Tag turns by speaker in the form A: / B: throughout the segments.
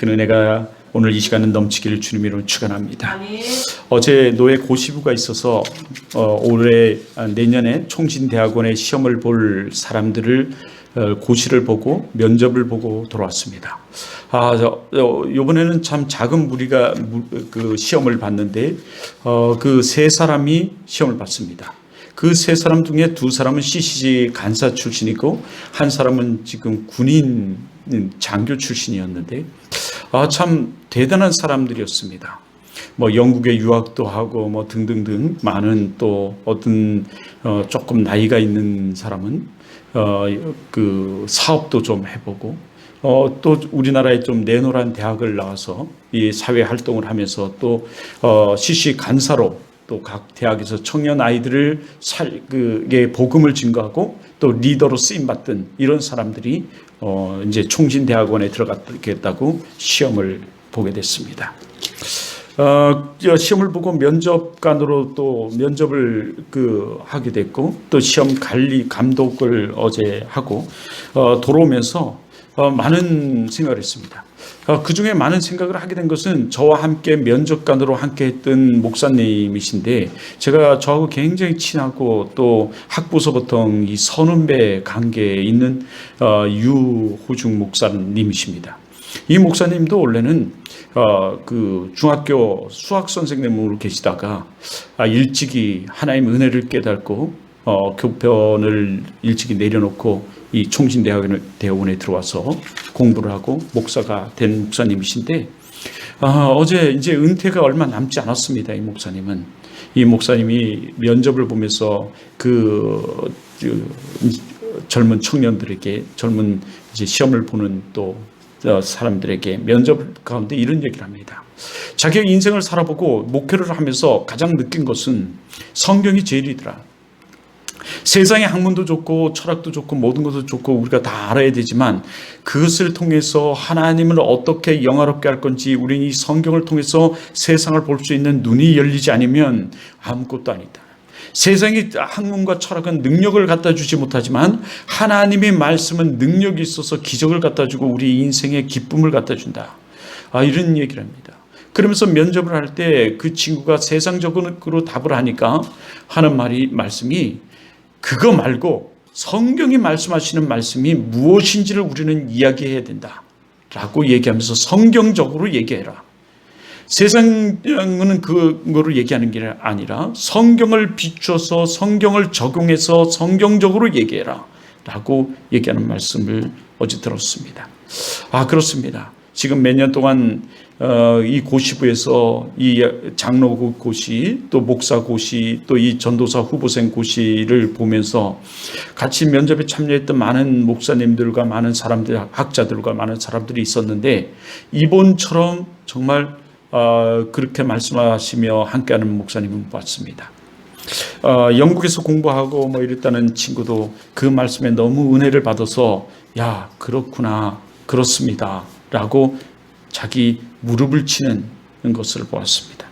A: 그 은혜가 오늘 이 시간은 넘치기를 주님 이름으로 축원합니다.
B: 아멘.
A: 어제 노예 고시부가 있어서 올해 내년에 총신대학원에 시험을 볼 사람들을 고시를 보고 면접을 보고 돌아왔습니다. 이번에는 참 작은 무리가 그 시험을 봤는데 그 세 사람이 시험을 봤습니다. 그 세 사람 중에 두 사람은 CCG 간사 출신이고 한 사람은 지금 군인 장교 출신이었는데 참 대단한 사람들이었습니다. 뭐 영국에 유학도 하고 뭐 등등등 많은 또 어떤 조금 나이가 있는 사람은 그 사업도 좀 해보고 또 우리나라에 좀 내노란 대학을 나와서 이 사회 활동을 하면서 또 CC 간사로 또 각 대학에서 청년 아이들을 그게 복음을 증거하고 또 리더로 쓰임 받던 이런 사람들이 이제 총신대학원에 들어갔겠다고 시험을 보게 됐습니다. 시험을 보고 면접관으로 또 면접을 하게 됐고 또 시험 관리 감독을 어제 하고 돌아오면서 많은 생각을 했습니다. 그 중에 많은 생각을 하게 된 것은 저와 함께 면접관으로 함께 했던 목사님이신데 제가 저하고 굉장히 친하고 또 학부서부터 이 선후배 관계에 있는 유호중 목사님이십니다. 이 목사님도 원래는 그 중학교 수학 선생님으로 계시다가 일찍이 하나님 은혜를 깨닫고 교편을 일찍이 내려놓고 이 총신대학원에 들어와서 공부를 하고 목사가 된 목사님이신데 어제 이제 은퇴가 얼마 남지 않았습니다. 이 목사님이 면접을 보면서 그 젊은 청년들에게 젊은 이제 시험을 보는 또 사람들에게 면접 가운데 이런 얘기를 합니다. 자기의 인생을 살아보고 목회를 하면서 가장 느낀 것은 성경이 제일이더라. 세상의 학문도 좋고 철학도 좋고 모든 것도 좋고 우리가 다 알아야 되지만 그것을 통해서 하나님을 어떻게 영화롭게 할 건지 우리는 이 성경을 통해서 세상을 볼 수 있는 눈이 열리지 않으면 아무것도 아니다. 세상의 학문과 철학은 능력을 갖다 주지 못하지만 하나님의 말씀은 능력이 있어서 기적을 갖다 주고 우리 인생의 기쁨을 갖다 준다. 이런 얘기를 합니다. 그러면서 면접을 할 때 그 친구가 세상적으로 답을 하니까 하는 말씀이 그거 말고 성경이 말씀하시는 말씀이 무엇인지를 우리는 이야기해야 된다 라고 얘기하면서 성경적으로 얘기해라. 세상은 그거를 얘기하는 게 아니라 성경을 비춰서 성경을 적용해서 성경적으로 얘기해라 라고 얘기하는 말씀을 어제 들었습니다. 그렇습니다. 지금 몇 년 동안 이 고시부에서 이 장로 고시 또 목사 고시 또 이 전도사 후보생 고시를 보면서 같이 면접에 참여했던 많은 목사님들과 많은 사람들 학자들과 많은 사람들이 있었는데 이번처럼 정말 그렇게 말씀하시며 함께하는 목사님은 못 봤습니다. 영국에서 공부하고 뭐 이랬다는 친구도 그 말씀에 너무 은혜를 받아서 야 그렇구나 그렇습니다 라고 자기 무릎을 치는 것을 보았습니다.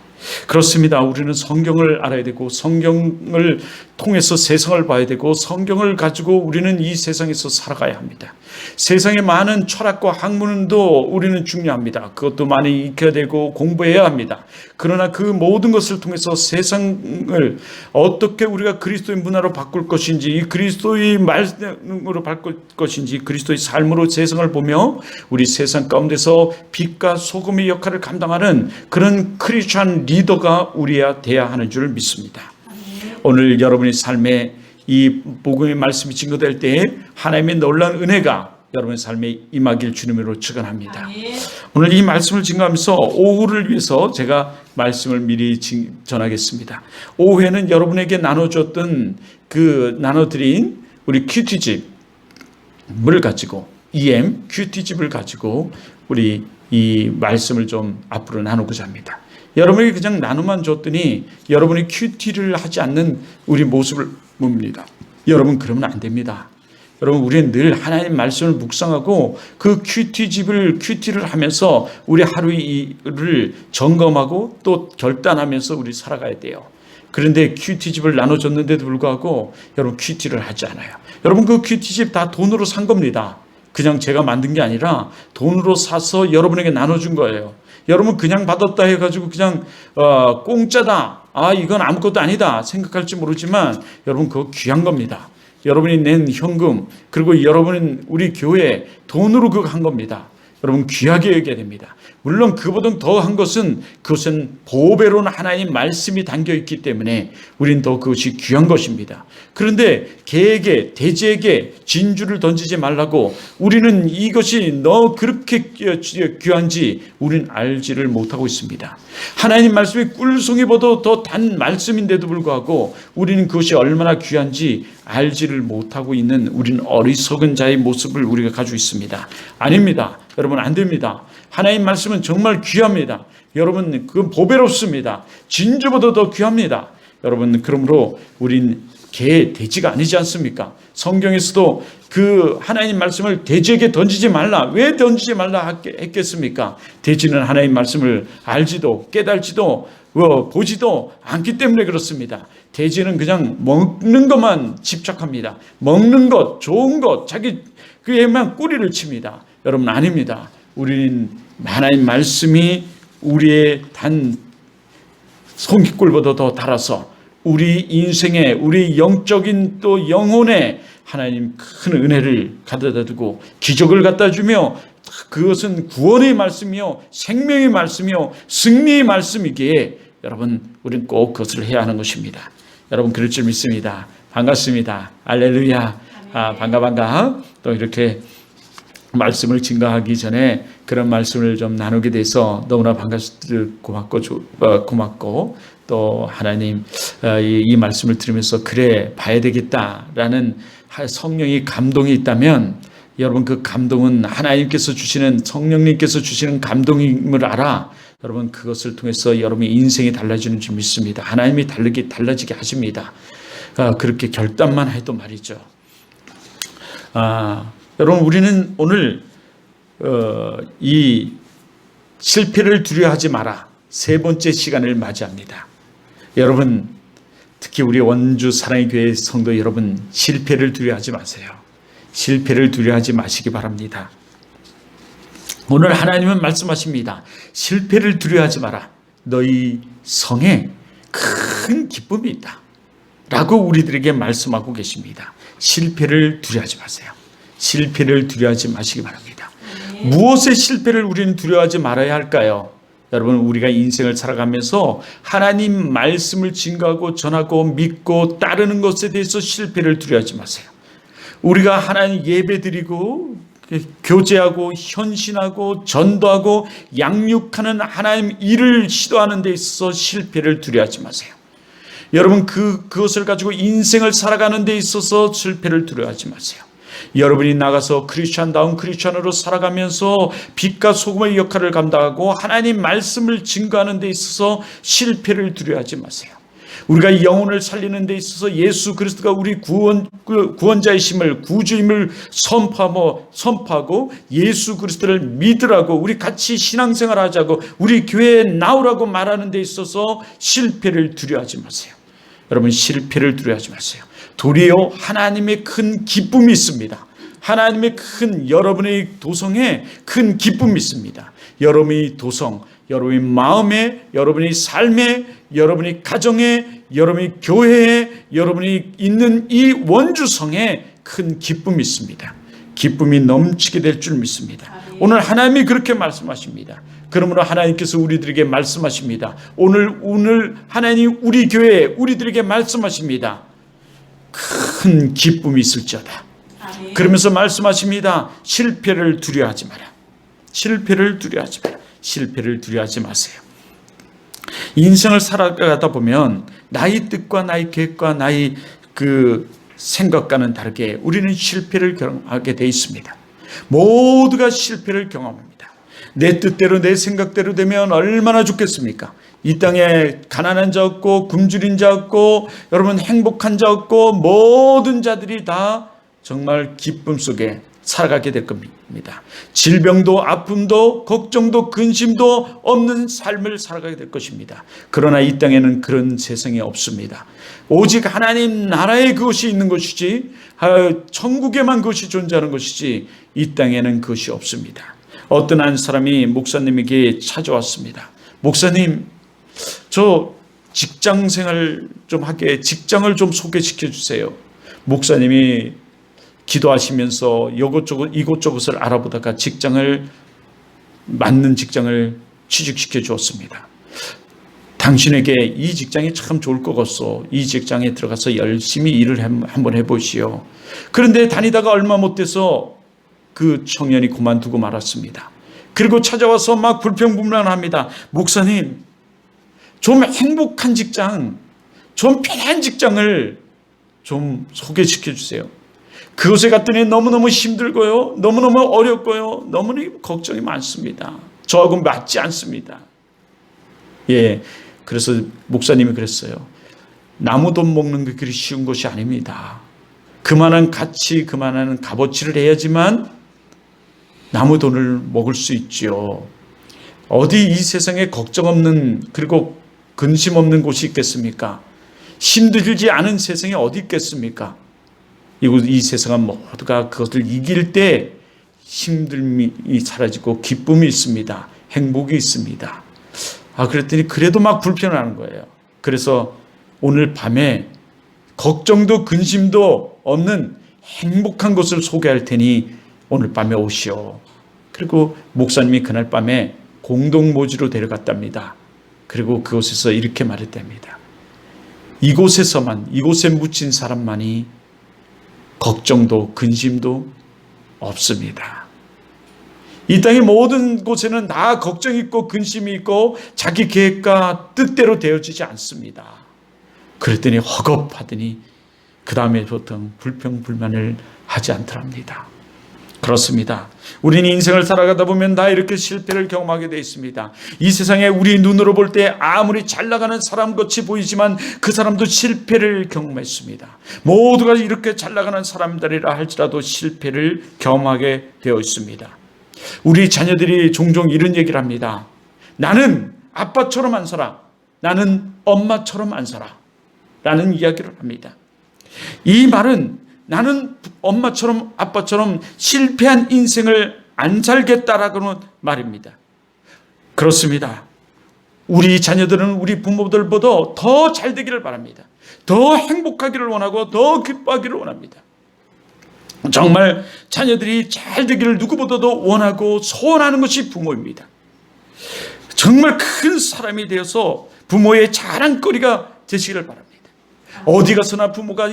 A: 그렇습니다. 우리는 성경을 알아야 되고 성경을 통해서 세상을 봐야 되고 성경을 가지고 우리는 이 세상에서 살아가야 합니다. 세상의 많은 철학과 학문도 우리는 중요합니다. 그것도 많이 익혀야 되고 공부해야 합니다. 그러나 그 모든 것을 통해서 세상을 어떻게 우리가 그리스도의 문화로 바꿀 것인지 그리스도의 말씀으로 바꿀 것인지 그리스도의 삶으로 세상을 보며 우리 세상 가운데서 빛과 소금의 역할을 감당하는 그런 크리스찬 리더가 우리야 돼야 하는 줄 믿습니다. 오늘 여러분의 삶에 이 복음의 말씀이 증거될 때에 하나님의 놀라운 은혜가 여러분의 삶에 임하길 주님으로 축원합니다. 오늘 이 말씀을 증거하면서 오후를 위해서 제가 말씀을 미리 전하겠습니다. 오후에는 여러분에게 나눠줬던 나눠드린 우리 큐티집을 가지고 큐티집을 가지고 우리 이 말씀을 좀 앞으로 나누고자 합니다. 여러분에게 그냥 나누만 줬더니 여러분이 큐티를 하지 않는 우리 모습을 봅니다. 여러분 그러면 안 됩니다. 여러분 우리는 늘 하나님 말씀을 묵상하고 그 큐티를 하면서 우리 하루를 점검하고 또 결단하면서 우리 살아가야 돼요. 그런데 큐티집을 나눠줬는데도 불구하고 여러분 큐티를 하지 않아요. 여러분 그 큐티집 다 돈으로 산 겁니다. 그냥 제가 만든 게 아니라 돈으로 사서 여러분에게 나눠준 거예요. 여러분 그냥 받았다 해가지고 그냥 공짜다, 이건 아무것도 아니다 생각할지 모르지만 여러분 그거 귀한 겁니다. 여러분이 낸 현금, 그리고 여러분은 우리 교회 돈으로 그거 한 겁니다. 여러분 귀하게 여겨야 됩니다. 물론 그보다 더한 것은, 그것은 보배로는 하나님 말씀이 담겨 있기 때문에 우린 더 그것이 귀한 것입니다. 그런데 개에게, 돼지에게 진주를 던지지 말라고, 우리는 이것이 너 그렇게 귀한지 우린 알지를 못하고 있습니다. 하나님 말씀이 꿀송이보다 더 단 말씀인데도 불구하고 우리는 그것이 얼마나 귀한지 알지를 못하고 있는, 우리는 어리석은 자의 모습을 우리가 가지고 있습니다. 아닙니다. 여러분 안 됩니다. 하나님 말씀은 정말 귀합니다. 여러분 그건 보배롭습니다. 진주보다 더 귀합니다. 여러분 그러므로 우린 개, 돼지가 아니지 않습니까? 성경에서도 그 하나님 말씀을 돼지에게 던지지 말라, 왜 던지지 말라 했겠습니까? 돼지는 하나님 말씀을 알지도 깨달지도 보지도 않기 때문에 그렇습니다. 돼지는 그냥 먹는 것만 집착합니다. 먹는 것, 좋은 것, 자기 그에만 꼬리를 칩니다. 여러분 아닙니다. 우리는 하나님 말씀이 우리의 단 손깃골보다 더 달아서 우리 인생에, 우리 영적인 또 영혼에 하나님 큰 은혜를 가져다 두고 기적을 갖다 주며, 그것은 구원의 말씀이요 생명의 말씀이요 승리의 말씀이기에 여러분 우리는 꼭 그것을 해야 하는 것입니다. 여러분 그럴 줄 믿습니다. 반갑습니다. 할렐루야. 반가. 또 이렇게 말씀을 증거하기 전에 그런 말씀을 좀 나누게 돼서 너무나 고맙고 또 하나님 이 말씀을 들으면서 그래 봐야 되겠다라는 성령의 감동이 있다면, 여러분 그 감동은 하나님께서 주시는, 성령님께서 주시는 감동임을 알아. 여러분 그것을 통해서 여러분의 인생이 달라지는 줄 믿습니다. 하나님이 달라지게 하십니다. 그렇게 결단만 해도 말이죠. 여러분 우리는 오늘 이 실패를 두려워하지 마라, 세 번째 시간을 맞이합니다. 여러분 특히 우리 원주 사랑의 교회 성도 여러분, 실패를 두려워하지 마세요. 실패를 두려워하지 마시기 바랍니다. 오늘 하나님은 말씀하십니다. 실패를 두려워하지 마라. 너희 성에 큰 기쁨이 있다 라고 우리들에게 말씀하고 계십니다. 실패를 두려워하지 마세요. 실패를 두려워하지 마시기 바랍니다. 무엇의 실패를 우리는 두려워하지 말아야 할까요? 여러분 우리가 인생을 살아가면서 하나님 말씀을 증거하고 전하고 믿고 따르는 것에 대해서 실패를 두려워하지 마세요. 우리가 하나님 예배드리고 교제하고 헌신하고 전도하고 양육하는 하나님 일을 시도하는 데 있어서 실패를 두려워하지 마세요. 여러분 그것을 가지고 인생을 살아가는 데 있어서 실패를 두려워하지 마세요. 여러분이 나가서 크리스찬다운 크리스찬으로 살아가면서 빛과 소금의 역할을 감당하고 하나님 말씀을 증거하는 데 있어서 실패를 두려워하지 마세요. 우리가 영혼을 살리는 데 있어서 예수 그리스도가 우리 구원자이심을, 구주임을 선포하고 예수 그리스도를 믿으라고, 우리 같이 신앙생활 하자고, 우리 교회에 나오라고 말하는 데 있어서 실패를 두려워하지 마세요. 여러분 실패를 두려워하지 마세요. 도리어 하나님의 큰 기쁨이 있습니다. 하나님의 큰, 여러분의 도성에 큰 기쁨이 있습니다. 여러분의 도성, 여러분의 마음에, 여러분의 삶에, 여러분의 가정에, 여러분의 교회에, 여러분이 있는 이 원주성에 큰 기쁨이 있습니다. 기쁨이 넘치게 될 줄 믿습니다. 오늘 하나님이 그렇게 말씀하십니다. 그러므로 하나님께서 우리들에게 말씀하십니다. 오늘 하나님 우리 교회에 우리들에게 말씀하십니다. 큰 기쁨이 있을지어다. 그러면서 말씀하십니다. 실패를 두려워하지 마라. 실패를 두려워하지 마라. 실패를 두려워하지 마세요. 인생을 살아가다 보면 나의 뜻과 나의 계획과 나의 그 생각과는 다르게 우리는 실패를 경험하게 되어 있습니다. 모두가 실패를 경험합니다. 내 뜻대로 내 생각대로 되면 얼마나 좋겠습니까? 이 땅에 가난한 자 없고 굶주린 자 없고 여러분 행복한 자 없고 모든 자들이 다 정말 기쁨 속에 살아가게 될 겁니다. 질병도 아픔도 걱정도 근심도 없는 삶을 살아가게 될 것입니다. 그러나 이 땅에는 그런 세상이 없습니다. 오직 하나님 나라에 그것이 있는 것이지 천국에만 그것이 존재하는 것이지 이 땅에는 그것이 없습니다. 어떤 한 사람이 목사님에게 찾아왔습니다. 목사님, 저 직장 생활 좀 하게 직장을 좀 소개시켜 주세요. 목사님이 기도하시면서 이곳저곳을 알아보다가 맞는 직장을 취직시켜 주었습니다. 당신에게 이 직장이 참 좋을 것 같소. 이 직장에 들어가서 열심히 일을 한번 해보시오. 그런데 다니다가 얼마 못 돼서 그 청년이 그만두고 말았습니다. 그리고 찾아와서 막 불평불만합니다. 목사님, 좀 행복한 직장, 좀 편한 직장을 좀 소개시켜 주세요. 그곳에 갔더니 너무너무 힘들고요, 너무너무 어렵고요, 너무너무 걱정이 많습니다. 저하고 맞지 않습니다. 예, 그래서 목사님이 그랬어요. 나무 돈 먹는 게 그리 쉬운 것이 아닙니다. 그만한 가치, 그만한 값어치를 해야지만 나무 돈을 먹을 수 있죠. 어디 이 세상에 걱정 없는, 그리고 근심 없는 곳이 있겠습니까? 힘들지 않은 세상이 어디 있겠습니까? 이 세상은 모두가 그것을 이길 때 힘듦이 사라지고 기쁨이 있습니다. 행복이 있습니다. 그랬더니 그래도 막 불편하는 거예요. 그래서 오늘 밤에 걱정도 근심도 없는 행복한 곳을 소개할 테니 오늘 밤에 오시오. 그리고 목사님이 그날 밤에 공동모지로 데려갔답니다. 그리고 그곳에서 이렇게 말했답니다. 이곳에 묻힌 사람만이 걱정도 근심도 없습니다. 이 땅의 모든 곳에는 다 걱정이 있고 근심이 있고 자기 계획과 뜻대로 되어지지 않습니다. 그랬더니 허겁하더니 그 다음에 보통 불평불만을 하지 않더랍니다. 그렇습니다. 우리는 인생을 살아가다 보면 다 이렇게 실패를 경험하게 되어 있습니다. 이 세상에 우리 눈으로 볼 때 아무리 잘 나가는 사람같이 보이지만 그 사람도 실패를 경험했습니다. 모두가 이렇게 잘 나가는 사람들이라 할지라도 실패를 경험하게 되어 있습니다. 우리 자녀들이 종종 이런 얘기를 합니다. 나는 아빠처럼 안 살아. 나는 엄마처럼 안 살아. 라는 이야기를 합니다. 이 말은 나는 엄마처럼 아빠처럼 실패한 인생을 안 살겠다라는 말입니다. 그렇습니다. 우리 자녀들은 우리 부모들보다 더 잘 되기를 바랍니다. 더 행복하기를 원하고 더 기뻐하기를 원합니다. 정말 자녀들이 잘 되기를 누구보다도 원하고 소원하는 것이 부모입니다. 정말 큰 사람이 되어서 부모의 자랑거리가 되시기를 바랍니다. 어디 가서나 부모가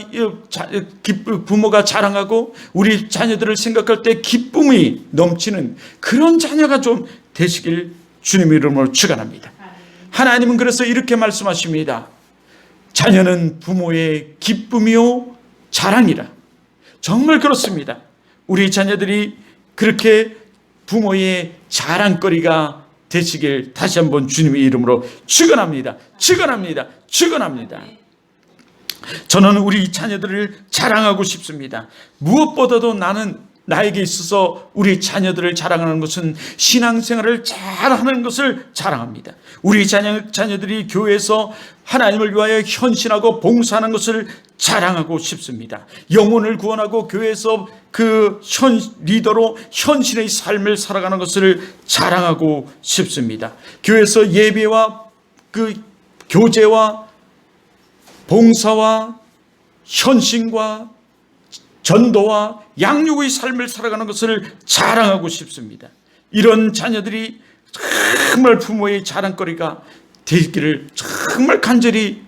A: 자랑하고 우리 자녀들을 생각할 때 기쁨이 넘치는 그런 자녀가 좀 되시길 주님의 이름으로 축원합니다. 하나님은 그래서 이렇게 말씀하십니다. 자녀는 부모의 기쁨이요 자랑이라. 정말 그렇습니다. 우리 자녀들이 그렇게 부모의 자랑거리가 되시길 다시 한번 주님의 이름으로 축원합니다. 축원합니다. 축원합니다. 저는 우리 자녀들을 자랑하고 싶습니다. 무엇보다도 나에게 있어서 우리 자녀들을 자랑하는 것은 신앙생활을 잘하는 것을 자랑합니다. 우리 자녀들이 교회에서 하나님을 위하여 헌신하고 봉사하는 것을 자랑하고 싶습니다. 영혼을 구원하고 교회에서 리더로 헌신의 삶을 살아가는 것을 자랑하고 싶습니다. 교회에서 예배와 교제와 봉사와 헌신과 전도와 양육의 삶을 살아가는 것을 자랑하고 싶습니다. 이런 자녀들이 정말 부모의 자랑거리가 되기를 정말 간절히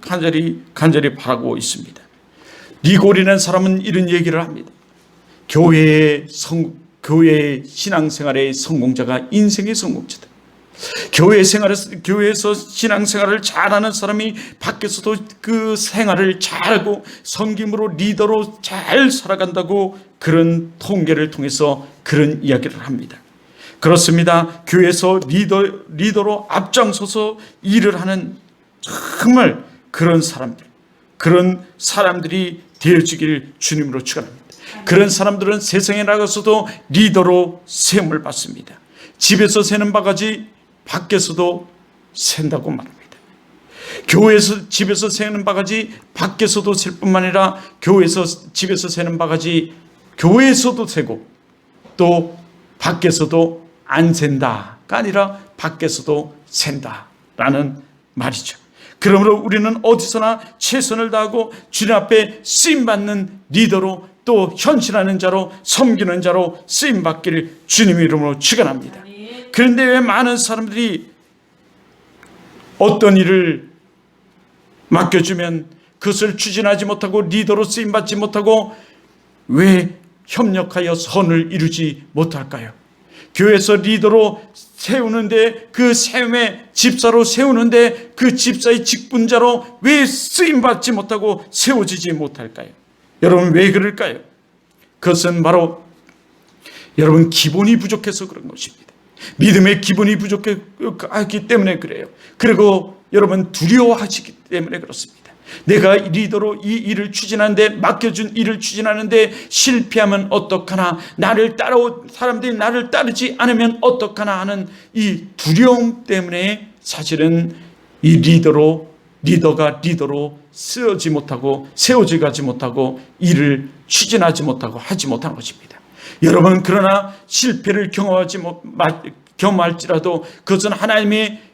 A: 바라고 있습니다. 니골이라는 사람은 이런 얘기를 합니다. 교회의 신앙생활의 성공자가 인생의 성공자다. 교회에서 신앙생활을 잘하는 사람이 밖에서도 그 생활을 잘하고 섬김으로 리더로 잘 살아간다고 그런 통계를 통해서 그런 이야기를 합니다. 그렇습니다. 교회에서 리더로 앞장서서 일을 하는 정말 그런 사람들이 되어지길 주님으로 축원합니다. 그런 사람들은 세상에 나가서도 리더로 세움을 받습니다. 집에서 새는 바가지 밖에서도 샌다고 말합니다. 교회에서 집에서 새는 바가지 밖에서도 셀 뿐만 아니라 교회에서 집에서 새는 바가지 교회에서도 새고 또 밖에서도 안 샌다가 아니라 밖에서도 샌다라는 말이죠. 그러므로 우리는 어디서나 최선을 다하고 주님 앞에 쓰임받는 리더로 또 헌신하는 자로 섬기는 자로 쓰임받기를 주님의 이름으로 축원합니다. 그런데 왜 많은 사람들이 어떤 일을 맡겨주면 그것을 추진하지 못하고 리더로 쓰임받지 못하고 왜 협력하여 선을 이루지 못할까요? 교회에서 리더로 세우는데 그 세움의 집사로 세우는데 그 집사의 직분자로 왜 쓰임받지 못하고 세워지지 못할까요? 여러분 왜 그럴까요? 그것은 바로 여러분 기본이 부족해서 그런 것입니다. 믿음의 기본이 부족하기 때문에 그래요. 그리고 여러분 두려워하시기 때문에 그렇습니다. 내가 리더로 이 일을 추진하는데 맡겨준 일을 추진하는데 실패하면 어떡하나, 사람들이 나를 따르지 않으면 어떡하나 하는 이 두려움 때문에 사실은 이 리더가 리더로 세워지 가지 못하고 일을 추진하지 못하고 하지 못한 것입니다. 여러분 그러나 실패를 경험할지라도 그것은 하나님의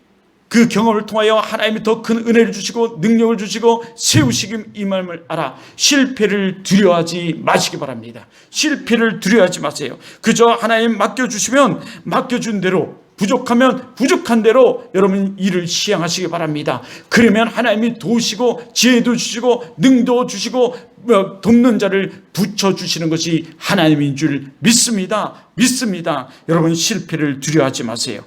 A: 그 경험을 통하여 하나님이 더 큰 은혜를 주시고 능력을 주시고 세우시기 임함을 알아 실패를 두려워하지 마시기 바랍니다. 실패를 두려워하지 마세요. 그저 하나님 맡겨주시면 맡겨준 대로, 부족하면 부족한 대로 여러분 일을 시행하시기 바랍니다. 그러면 하나님이 도우시고 지혜도 주시고 능도 주시고 돕는 자를 붙여주시는 것이 하나님인 줄 믿습니다. 여러분 실패를 두려워하지 마세요.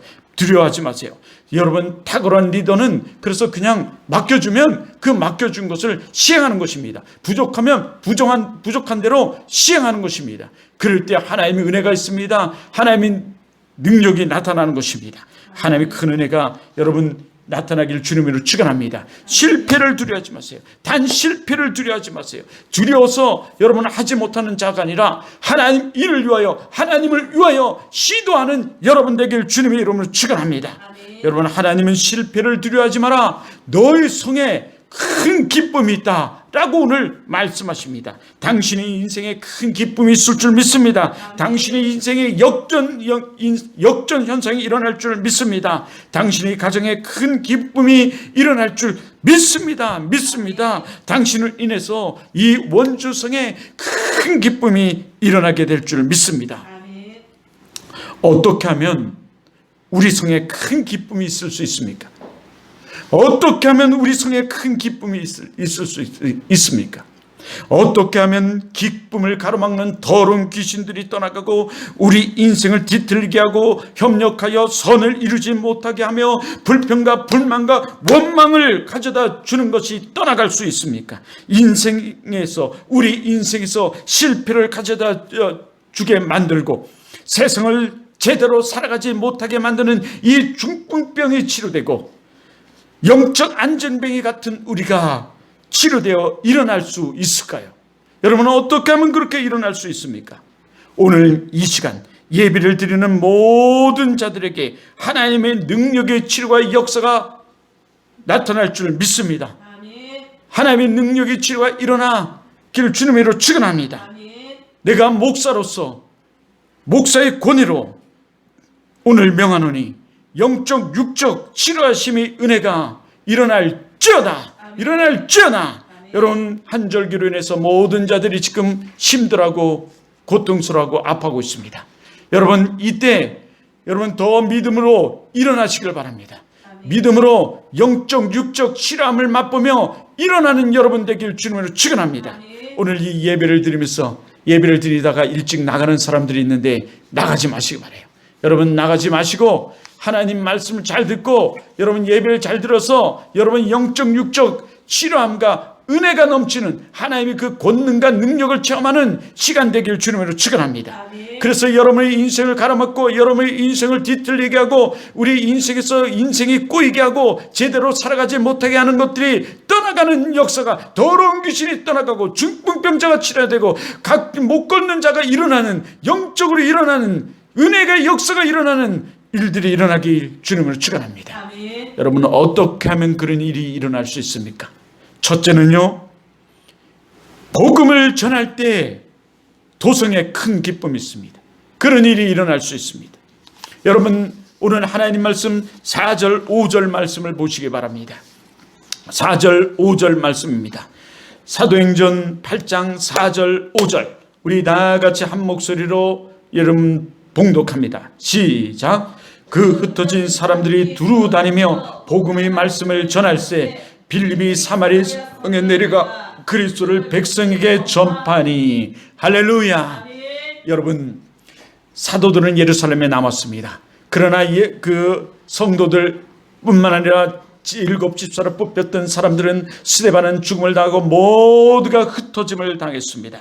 A: 여러분 탁월한 리더는 그래서 그냥 맡겨주면 그 맡겨준 것을 시행하는 것입니다. 부족하면 부족한 대로 시행하는 것입니다. 그럴 때 하나님의 은혜가 있습니다. 하나님의 능력이 나타나는 것입니다. 하나님의 큰 은혜가 여러분 나타나기를 주님으로 축원합니다. 실패를 두려워하지 마세요. 단 실패를 두려워하지 마세요. 두려워서 여러분은 하지 못하는 자가 아니라 하나님 일을 위하여 하나님을 위하여 시도하는 여러분 되길 주님의 이름으로 축원합니다. 여러분 하나님은 실패를 두려워하지 마라. 너의 성에 큰 기쁨이 있다 라고 오늘 말씀하십니다. 당신의 인생에 큰 기쁨이 있을 줄 믿습니다. 당신의 인생에 역전 현상이 일어날 줄 믿습니다. 당신의 가정에 큰 기쁨이 일어날 줄 믿습니다. 당신을 인해서 이 원주성에 큰 기쁨이 일어나게 될 줄 믿습니다. 어떻게 하면 우리 성에 큰 기쁨이 있을 수 있습니까? 어떻게 하면 우리 성에 큰 기쁨이 있을 수 있습니까? 어떻게 하면 기쁨을 가로막는 더러운 귀신들이 떠나가고 우리 인생을 뒤틀리게 하고 협력하여 선을 이루지 못하게 하며 불평과 불만과 원망을 가져다 주는 것이 떠나갈 수 있습니까? 우리 인생에서 실패를 가져다 주게 만들고 세상을 제대로 살아가지 못하게 만드는 이 중풍병이 치료되고 영적 안전병이 같은 우리가 치료되어 일어날 수 있을까요? 여러분은 어떻게 하면 그렇게 일어날 수 있습니까? 오늘 이 시간 예배를 드리는 모든 자들에게 하나님의 능력의 치료와 역사가 나타날 줄 믿습니다. 하나님의 능력의 치료가 일어나기를 주님의 이름으로 축원합니다. 내가 목사로서 목사의 권위로 오늘 명하노니 영적 육적 치료하심의 은혜가 일어날지어다. 여러분 한절기로 인해서 모든 자들이 지금 힘들어하고 고통스러워하고 아파하고 있습니다. 여러분 이때 여러분 더 믿음으로 일어나시길 바랍니다. 믿음으로 영적 육적 치료함을 맛보며 일어나는 여러분 되길 주님으로 축원합니다. 오늘 이 예배를 드리다가 일찍 나가는 사람들이 있는데 나가지 마시기 바라요. 여러분 나가지 마시고 하나님 말씀을 잘 듣고 여러분 예배를 잘 들어서 여러분 영적 육적 치료함과 은혜가 넘치는 하나님의 그 권능과 능력을 체험하는 시간 되길 주님으로 축원합니다. 그래서 여러분의 인생을 갈아먹고 여러분의 인생을 뒤틀리게 하고 우리 인생에서 인생이 꼬이게 하고 제대로 살아가지 못하게 하는 것들이 떠나가는 역사가, 더러운 귀신이 떠나가고 중풍병자가 치료되고 각 못 걷는 자가 일어나는, 영적으로 일어나는 은혜의 역사가 일어나는 일들이 일어나길 주님으로 축원합니다. 여러분은 어떻게 하면 그런 일이 일어날 수 있습니까? 첫째는요, 복음을 전할 때 도성에 큰 기쁨이 있습니다. 그런 일이 일어날 수 있습니다. 여러분, 오늘 하나님 말씀 4절 5절 말씀을 보시기 바랍니다. 4절 5절 말씀입니다. 사도행전 8장 4절 5절, 우리 다 같이 한 목소리로 여러분 봉독합니다. 시작. 그 흩어진 사람들이 두루 다니며 복음의 말씀을 전할세 빌립이 사마리 성에 내려가 그리스도를 백성에게 전파하니. 할렐루야. 여러분, 사도들은 예루살렘에 남았습니다. 그러나 그 성도들 뿐만 아니라 7 집사로 뽑혔던 사람들은 스데반은 죽음을 당하고 모두가 흩어짐을 당했습니다.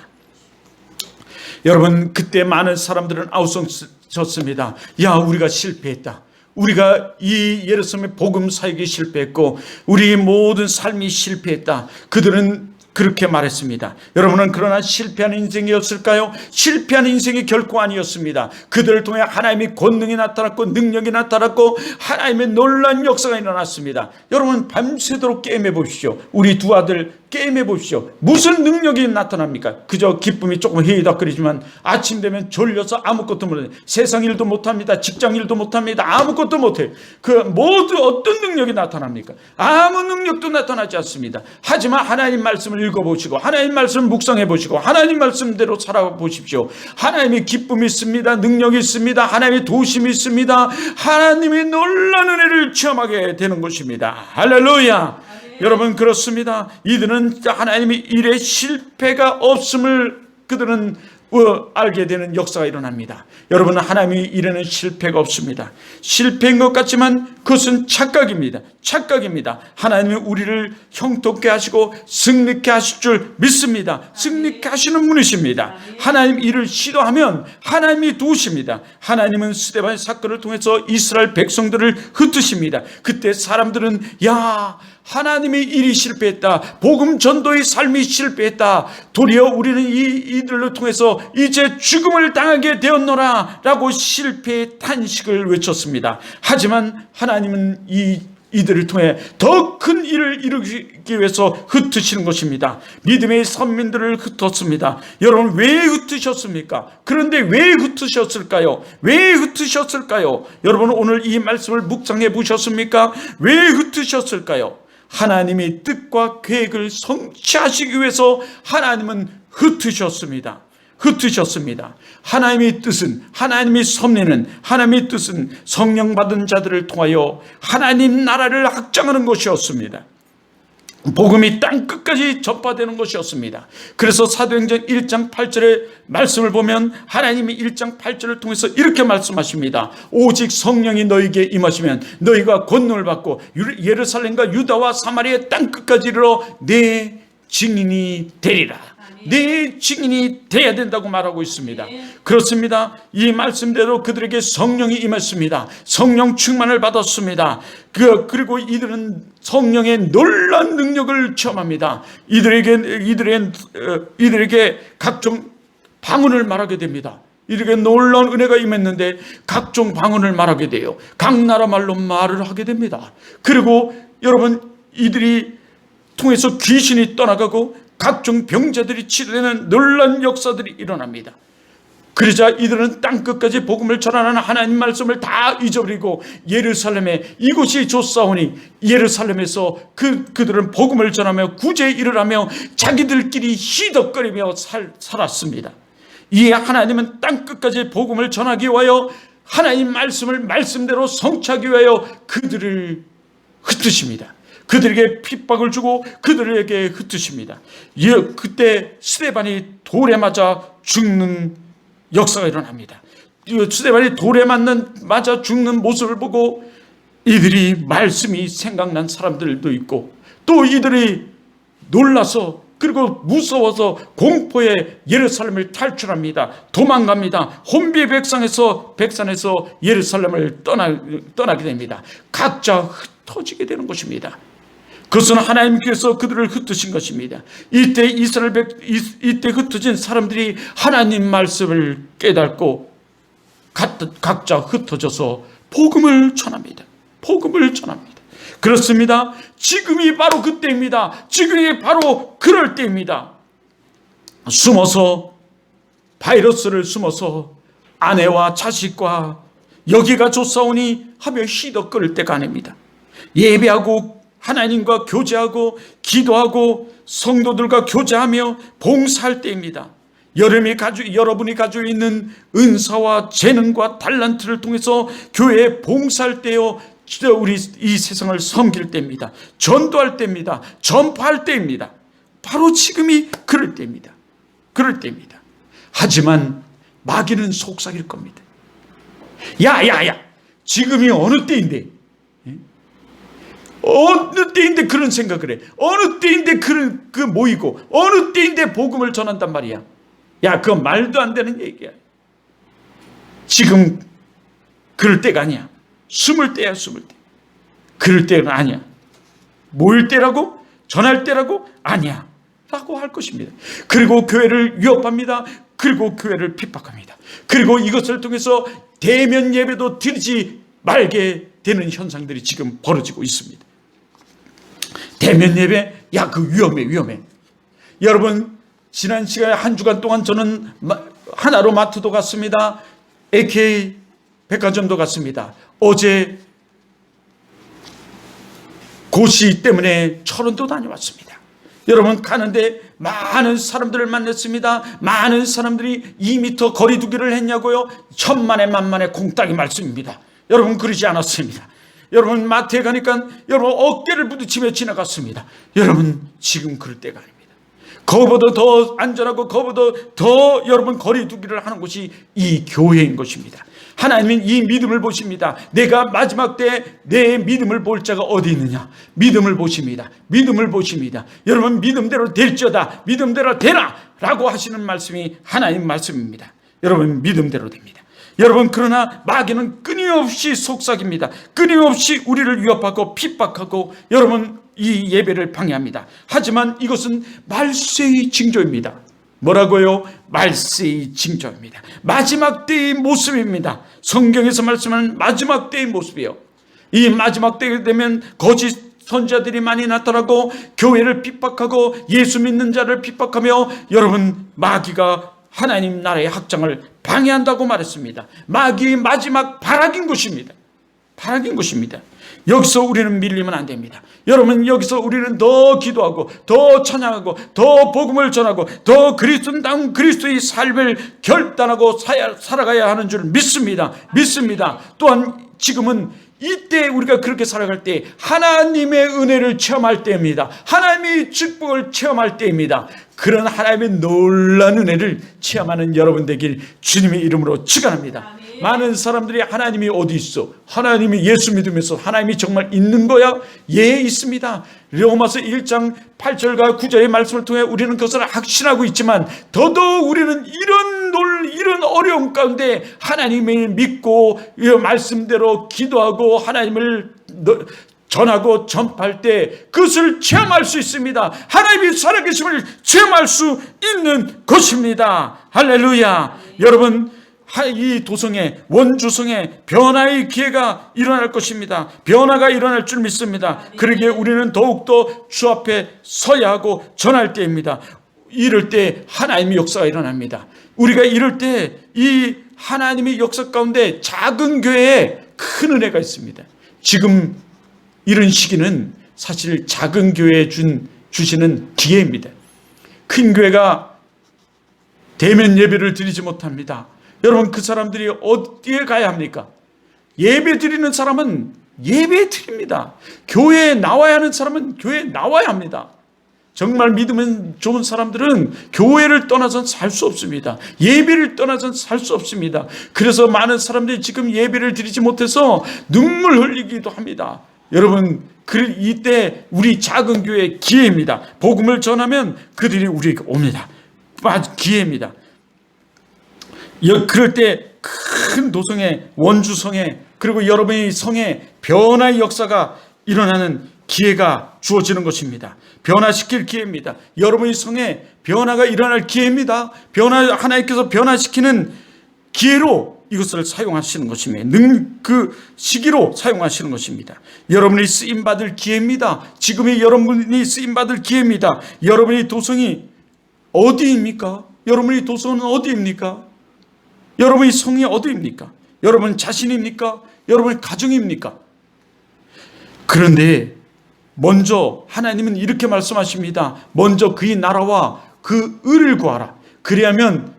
A: 여러분, 그때 많은 사람들은 아우성쳤습니다. 야, 우리가 실패했다. 우리가 이 예루살렘의 복음 사역이 실패했고 우리 모든 삶이 실패했다. 그들은 그렇게 말했습니다. 여러분은 그러나 실패한 인생이었을까요? 실패한 인생이 결코 아니었습니다. 그들을 통해 하나님의 권능이 나타났고 능력이 나타났고 하나님의 놀라운 역사가 일어났습니다. 여러분, 밤새도록 게임해 보십시오. 우리 두 아들 게임해 보십시오. 무슨 능력이 나타납니까? 그저 기쁨이 조금 히히덕거리지만 아침 되면 졸려서 아무것도 못해요. 세상 일도 못합니다. 직장 일도 못합니다. 아무것도 못해요. 그 모두 어떤 능력이 나타납니까? 아무 능력도 나타나지 않습니다. 하지만 하나님 말씀을 읽어보시고 하나님 말씀을 묵상해 보시고 하나님 말씀대로 살아보십시오. 하나님의 기쁨이 있습니다. 능력이 있습니다. 하나님의 도심이 있습니다. 하나님의 놀라운 은혜를 체험하게 되는 것입니다. 할렐루야. 여러분, 그렇습니다. 이들은 하나님의 일에 실패가 없음을 그들은 알게 되는 역사가 일어납니다. 여러분, 하나님의 일에는 실패가 없습니다. 실패인 것 같지만 그것은 착각입니다. 착각입니다. 하나님은 우리를 형통케 하시고 승리케 하실 줄 믿습니다. 승리케 하시는 분이십니다. 하나님 일을 시도하면 하나님이 도우십니다. 하나님은 스데반의 사건을 통해서 이스라엘 백성들을 흩으십니다. 그때 사람들은 야, 하나님의 일이 실패했다. 복음 전도의 삶이 실패했다. 도리어 우리는 이들로 통해서 이제 죽음을 당하게 되었노라 라고 실패의 탄식을 외쳤습니다. 하지만 하나님은 이들을 통해 더 큰 일을 이루기 위해서 흩으시는 것입니다. 믿음의 선민들을 흩었습니다. 여러분, 왜 흩으셨습니까? 그런데 왜 흩으셨을까요? 왜 흩으셨을까요? 여러분, 오늘 이 말씀을 묵상해 보셨습니까? 왜 흩으셨을까요? 하나님의 뜻과 계획을 성취하시기 위해서 하나님은 흩으셨습니다. 흩으셨습니다. 하나님의 뜻은, 하나님의 섭리는, 하나님의 뜻은 성령 받은 자들을 통하여 하나님 나라를 확장하는 것이었습니다. 복음이 땅 끝까지 전파되는 것이었습니다. 그래서 사도행전 1장 8절의 말씀을 보면 하나님이 1장 8절을 통해서 이렇게 말씀하십니다. 오직 성령이 너희에게 임하시면 너희가 권능을 받고 예루살렘과 유다와 사마리아 땅 끝까지 이르러 내 증인이 되리라. 내 증인이 돼야 된다고 말하고 있습니다. 그렇습니다. 이 말씀대로 그들에게 성령이 임했습니다. 성령 충만을 받았습니다. 그리고 이들은 성령의 놀라운 능력을 체험합니다. 이들에게 각종 방언을 말하게 됩니다. 이렇게 놀라운 은혜가 임했는데 각종 방언을 말하게 돼요. 각 나라 말로 말을 하게 됩니다. 그리고 여러분, 이들이 통해서 귀신이 떠나가고 각종 병자들이 치료되는 놀라운 역사들이 일어납니다. 그러자 이들은 땅끝까지 복음을 전하는 하나님 말씀을 다 잊어버리고 예루살렘에 이곳이 좋사오니 예루살렘에서 그들은 복음을 전하며 구제에 일을 자기들끼리 희덕거리며 살았습니다. 이에 하나님은 땅끝까지 복음을 전하기 위하여 하나님 말씀을 말씀대로 성취하기 위하여 그들을 흩으십니다. 그들에게 핍박을 주고 그들에게 흩으십니다. 그때 스데반이 돌에 맞아 죽는 역사가 일어납니다. 스데반이 돌에 맞아 죽는 모습을 보고 이들이 말씀이 생각난 사람들도 있고 또 이들이 놀라서 그리고 무서워서 공포의 예루살렘을 탈출합니다. 도망갑니다. 혼비 백산에서 예루살렘을 떠나게 됩니다. 각자 흩어지게 되는 것입니다. 그것은 하나님께서 그들을 흩으신 것입니다. 이때 이때 흩어진 사람들이 하나님 말씀을 깨닫고 각자 흩어져서 복음을 전합니다. 복음을 전합니다. 그렇습니다. 지금이 바로 그때입니다. 지금이 바로 그럴 때입니다. 바이러스를 숨어서 아내와 자식과 여기가 좋사오니 하며 희덕거릴 때가 아닙니다. 예배하고 하나님과 교제하고 기도하고 성도들과 교제하며 봉사할 때입니다. 여러분이 가지고 있는 은사와 재능과 달란트를 통해서 교회에 봉사할 때요, 우리 이 세상을 섬길 때입니다. 전도할 때입니다. 전파할 때입니다. 바로 지금이 그럴 때입니다. 그럴 때입니다. 하지만 마귀는 속삭일 겁니다. 야야야, 지금이 어느 때인데? 어느 때인데 그런 생각을 해? 어느 때인데 그 모이고 어느 때인데 복음을 전한단 말이야? 야, 그건 말도 안 되는 얘기야. 지금 그럴 때가 아니야. 숨을 때야, 숨을 때. 그럴 때는 아니야. 모일 때라고? 전할 때라고? 아니야. 라고 할 것입니다. 그리고 교회를 위협합니다. 그리고 교회를 핍박합니다. 그리고 이것을 통해서 대면 예배도 드리지 말게 되는 현상들이 지금 벌어지고 있습니다. 대면 예배, 야, 그 위험해. 여러분, 지난 시간에 한 주간 동안 저는 하나로 마트도 갔습니다. AK 백화점도 갔습니다. 어제 고시 때문에 철원도 다녀왔습니다. 여러분, 가는데 많은 사람들을 만났습니다. 많은 사람들이 2m 거리 두기를 했냐고요? 천만에 만만에 공딱이 말씀입니다. 여러분, 그러지 않았습니다. 여러분, 마트에 가니까 여러분 어깨를 부딪히며 지나갔습니다. 여러분, 지금 그럴 때가 아닙니다. 그거보다 더 안전하고 그거보다 더 여러분 거리 두기를 하는 것이 이 교회인 것입니다. 하나님은 이 믿음을 보십니다. 내가 마지막 때 내 믿음을 볼 자가 어디 있느냐? 믿음을 보십니다. 믿음을 보십니다. 여러분, 믿음대로 될지어다. 믿음대로 되라 라고 하시는 말씀이 하나님 말씀입니다. 여러분, 믿음대로 됩니다. 여러분, 그러나 마귀는 끊임없이 속삭입니다. 끊임없이 우리를 위협하고 핍박하고 여러분 이 예배를 방해합니다. 하지만 이것은 말세의 징조입니다. 뭐라고요? 말세의 징조입니다. 마지막 때의 모습입니다. 성경에서 말씀하는 마지막 때의 모습이에요. 이 마지막 때가 되면 거짓 선지자들이 많이 나타나고 교회를 핍박하고 예수 믿는 자를 핍박하며 여러분, 마귀가 하나님 나라의 확장을 방해한다고 말했습니다. 마귀의 마지막 발악인 것입니다. 발악인 것입니다. 여기서 우리는 밀리면 안 됩니다. 여러분, 여기서 우리는 더 기도하고 더 찬양하고 더 복음을 전하고 더 그리스도다운 그리스도의 삶을 결단하고 살아가야 하는 줄 믿습니다. 또한 지금은 이때 우리가 그렇게 살아갈 때 하나님의 은혜를 체험할 때입니다. 하나님의 축복을 체험할 때입니다. 그런 하나님의 놀라운 은혜를 체험하는 여러분 되길 주님의 이름으로 축원합니다. 많은 사람들이 하나님이 어디 있어? 하나님이 예수 믿으면서 하나님이 정말 있는 거야? 예, 있습니다. 로마서 1장 8절과 9절의 말씀을 통해 우리는 그것을 확신하고 있지만 더더욱 우리는 이런 어려움 가운데 하나님을 믿고 이 말씀대로 기도하고 하나님을 전하고 전파할 때 그것을 체험할 수 있습니다. 하나님이 살아계심을 체험할 수 있는 것입니다. 할렐루야. 여러분, 이 도성에 원주성에 변화의 기회가 일어날 것입니다. 변화가 일어날 줄 믿습니다. 그러기에 우리는 더욱더 주 앞에 서야 하고 전할 때입니다. 이럴 때 하나님의 역사가 일어납니다. 우리가 이럴 때 이 하나님의 역사 가운데 작은 교회에 큰 은혜가 있습니다. 지금 이런 시기는 사실 작은 교회에 주시는 기회입니다. 큰 교회가 대면 예배를 드리지 못합니다. 여러분, 그 사람들이 어디에 가야 합니까? 예배 드리는 사람은 예배 드립니다. 교회에 나와야 하는 사람은 교회에 나와야 합니다. 정말 믿으면 좋은 사람들은 교회를 떠나선 살 수 없습니다. 예배를 떠나선 살 수 없습니다. 그래서 많은 사람들이 지금 예배를 드리지 못해서 눈물 흘리기도 합니다. 여러분, 이때 우리 작은 교회의 기회입니다. 복음을 전하면 그들이 우리에게 옵니다. 기회입니다. 그럴 때 큰 도성에, 원주성에, 그리고 여러분의 성에 변화의 역사가 일어나는 기회가 주어지는 것입니다. 변화시킬 기회입니다. 여러분의 성에 변화가 일어날 기회입니다. 하나님께서 변화시키는 기회로 이것을 사용하시는 것입니다. 그 시기로 사용하시는 것입니다. 여러분이 쓰임받을 기회입니다. 지금이 여러분이 쓰임받을 기회입니다. 여러분의 도성이 어디입니까? 여러분의 도성은 어디입니까? 여러분의 성이 어디입니까? 여러분 자신입니까? 여러분의 가정입니까? 그런데 먼저 하나님은 이렇게 말씀하십니다. 먼저 그의 나라와 그 의를 구하라. 그리하면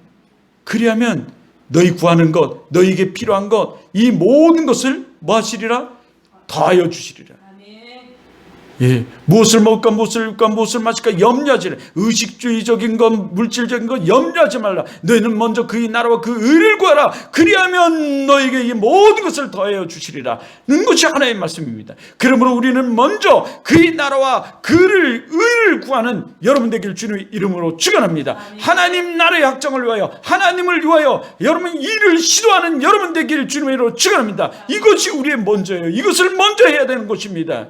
A: 너희 구하는 것, 너희에게 필요한 것, 이 모든 것을 뭐 하시리라? 더하여 주시리라. 예, 무엇을 먹을까, 무엇을 입을까, 무엇을 마실까 염려하지 말라. 의식주의적인 것, 물질적인 것 염려하지 말라. 너희는 먼저 그의 나라와 그 의를 구하라. 그리하면 너에게 이 모든 것을 더하여 주시리라. 는 것이 하나의 말씀입니다. 그러므로 우리는 먼저 그의 나라와 의를 구하는 여러분 되길 주님의 이름으로 축원합니다. 하나님 나라의 확장을 위하여, 하나님을 위하여 여러분 일을 시도하는 여러분 되길 주님의 이름으로 축원합니다. 이것이 우리의 먼저예요. 이것을 먼저 해야 되는 것입니다.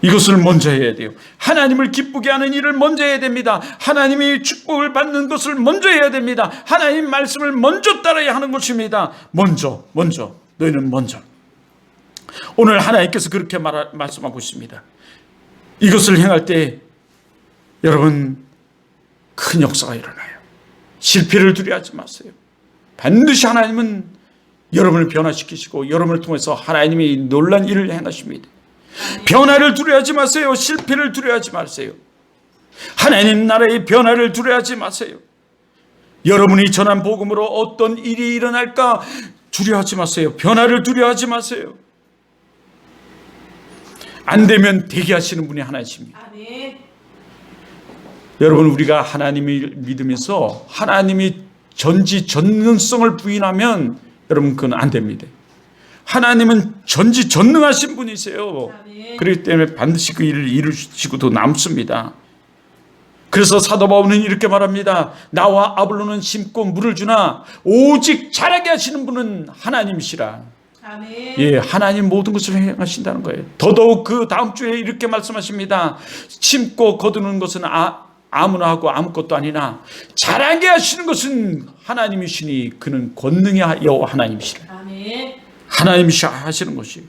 A: 이것을 먼저 해야 돼요. 하나님을 기쁘게 하는 일을 먼저 해야 됩니다. 하나님이 축복을 받는 것을 먼저 해야 됩니다. 하나님 말씀을 먼저 따라야 하는 것입니다. 먼저 너희는 먼저. 오늘 하나님께서 그렇게 말씀하고 있습니다. 이것을 행할 때 여러분 큰 역사가 일어나요. 실패를 두려워하지 마세요. 반드시 하나님은 여러분을 변화시키시고 여러분을 통해서 하나님이 놀란 일을 행하십니다. 변화를 두려워하지 마세요. 실패를 두려워하지 마세요. 하나님 나라의 변화를 두려워하지 마세요. 여러분이 전한 복음으로 어떤 일이 일어날까 두려워하지 마세요. 변화를 두려워하지 마세요. 안 되면 되게 하시는 분이 하나님입니다. 여러분 우리가 하나님을 믿으면서 하나님이 전지전능성을 부인하면 여러분 그건 안 됩니다. 하나님은 전지전능하신 분이세요. 그렇기 때문에 반드시 그 일을 이루시고도 남습니다. 그래서 사도 바울은 이렇게 말합니다. 나와 아볼로는 심고 물을 주나 오직 자라게 하시는 분은 하나님이시라. 예, 하나님 모든 것을 행하신다는 거예요. 더더욱 그 다음 주에 이렇게 말씀하십니다. 심고 거두는 것은 아무나 하고 아무것도 아니나 자라게 하시는 것은 하나님이시니 그는 권능의 여호와 하나님이시라. 하나님이 하시는 것이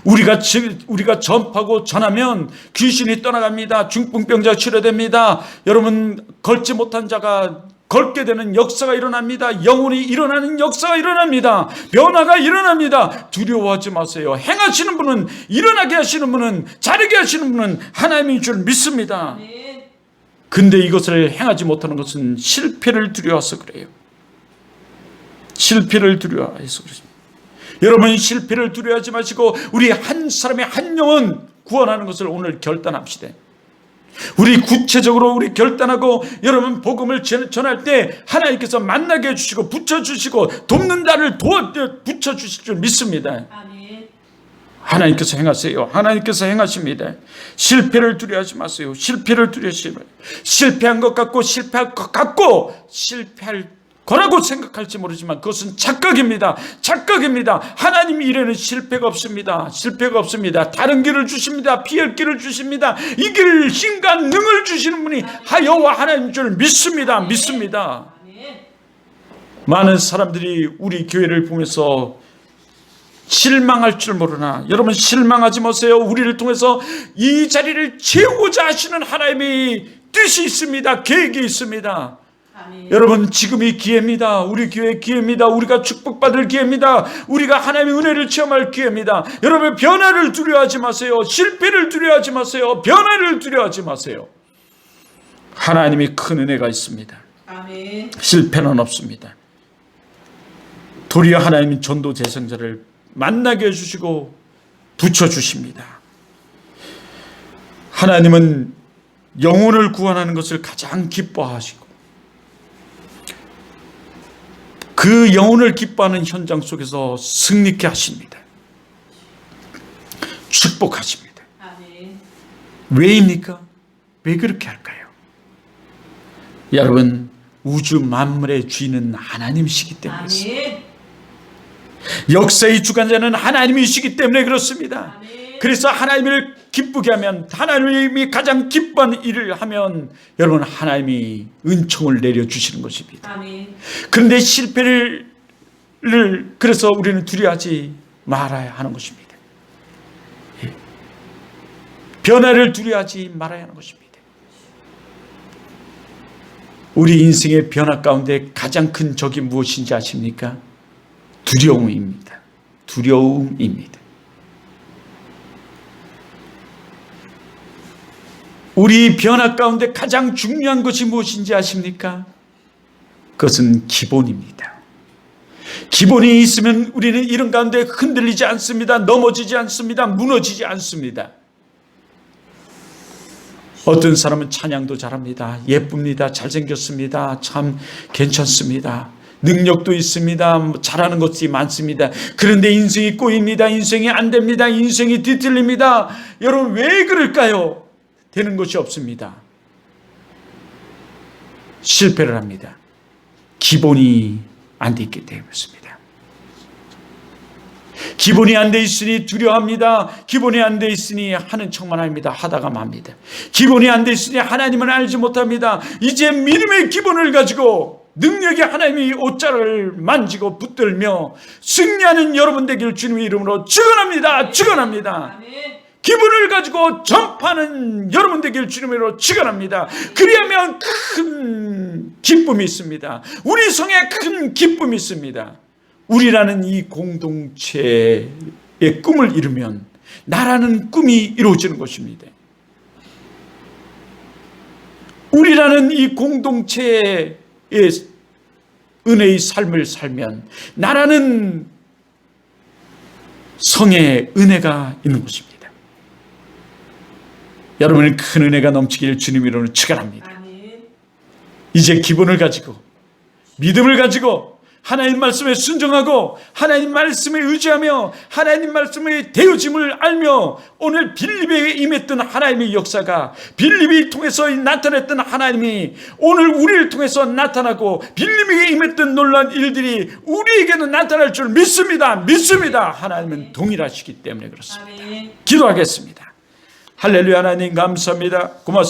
A: 우리가 전파고 전하면 귀신이 떠나갑니다. 중풍병자 치료됩니다. 여러분 걸지 못한 자가 걷게 되는 역사가 일어납니다. 영혼이 일어나는 역사가 일어납니다. 변화가 일어납니다. 두려워하지 마세요. 행하시는 분은, 일어나게 하시는 분은, 자르게 하시는 분은 하나님인 줄 믿습니다. 근데 이것을 행하지 못하는 것은 실패를 두려워해서 그래요. 실패를 두려워해서 그렇습니다. 여러분 실패를 두려워하지 마시고 우리 한 사람의 한 영혼 구원하는 것을 오늘 결단합시다. 우리 구체적으로 우리 결단하고 여러분 복음을 전할 때 하나님께서 만나게 해주시고 붙여주시고 돕는 자를 붙여주실 줄 믿습니다. 하나님께서 행하세요. 하나님께서 행하십니다. 실패를 두려워하지 마세요. 실패를 두려워하지 마세요. 실패한 것 같고 실패할 것 같고 실패할 거라고 생각할지 모르지만 그것은 착각입니다. 착각입니다. 하나님 일에는 실패가 없습니다. 실패가 없습니다. 다른 길을 주십니다. 피할 길을 주십니다. 이 길을 힘과 능을 주시는 분이 여호와 하나님인 줄 믿습니다. 믿습니다. 많은 사람들이 우리 교회를 보면서 실망할 줄 모르나 여러분 실망하지 마세요. 우리를 통해서 이 자리를 채우고자 하시는 하나님의 뜻이 있습니다. 계획이 있습니다. 여러분 지금이 기회입니다. 우리 교회의 기회입니다. 우리가 축복받을 기회입니다. 우리가 하나님의 은혜를 체험할 기회입니다. 여러분 변화를 두려워하지 마세요. 실패를 두려워하지 마세요. 변화를 두려워하지 마세요. 하나님이 큰 은혜가 있습니다. 아멘. 실패는 없습니다. 도리어 하나님이 전도 대상자를 만나게 해주시고 붙여주십니다. 하나님은 영혼을 구원하는 것을 가장 기뻐하시고 그 영혼을 기뻐하는 현장 속에서 승리케 하십니다. 축복하십니다. 왜입니까? 왜 그렇게 할까요? 여러분, 우주 만물의 주인은 하나님이시기 때문에 그렇습니다. 역사의 주관자는 하나님이시기 때문에 그렇습니다. 그래서 하나님을 기쁘게 하면, 하나님이 가장 기뻐하는 일을 하면 여러분, 하나님이 은총을 내려주시는 것입니다. 그런데 실패를 그래서 우리는 두려워하지 말아야 하는 것입니다. 변화를 두려워하지 말아야 하는 것입니다. 우리 인생의 변화 가운데 가장 큰 적이 무엇인지 아십니까? 두려움입니다. 두려움입니다. 우리 변화 가운데 가장 중요한 것이 무엇인지 아십니까? 그것은 기본입니다. 기본이 있으면 우리는 이런 가운데 흔들리지 않습니다. 넘어지지 않습니다. 무너지지 않습니다. 어떤 사람은 찬양도 잘합니다. 예쁩니다. 잘생겼습니다. 참 괜찮습니다. 능력도 있습니다. 잘하는 것이 많습니다. 그런데 인생이 꼬입니다. 인생이 안 됩니다. 인생이 뒤틀립니다. 여러분, 왜 그럴까요? 되는 것이 없습니다. 실패를 합니다. 기본이 안 돼 있기 때문입니다. 기본이 안 돼 있으니 두려워합니다. 기본이 안 돼 있으니 하는 척만 합니다. 하다가 맙니다. 기본이 안 돼 있으니 하나님을 알지 못합니다. 이제 믿음의 기본을 가지고 능력의 하나님이 옷자를 만지고 붙들며 승리하는 여러분 되기를 주님의 이름으로 축원합니다. 축원합니다. 기본을 가지고 전파하는 여러분 되기를 주님의 이름으로 축원합니다. 그리하면 큰 기쁨이 있습니다. 우리 성에 큰 기쁨이 있습니다. 우리라는 이 공동체의 꿈을 이루면 나라는 꿈이 이루어지는 것입니다. 우리라는 이 공동체의 은혜의 삶을 살면 나라는 성의 은혜가 있는 것입니다. 여러분은 큰 은혜가 넘치기를 주님으로는 축원합니다. 이제 기본을 가지고, 믿음을 가지고, 하나님 말씀에 순종하고 하나님 말씀에 의지하며 하나님 말씀의 되어짐을 알며, 오늘 빌립에 임했던 하나님의 역사가, 빌립이 통해서 나타냈던 하나님이 오늘 우리를 통해서 나타나고, 빌립에게 임했던 놀라운 일들이 우리에게도 나타날 줄 믿습니다. 믿습니다. 하나님은 동일하시기 때문에 그렇습니다. 기도하겠습니다. 할렐루야. 하나님 감사합니다. 고맙습니다.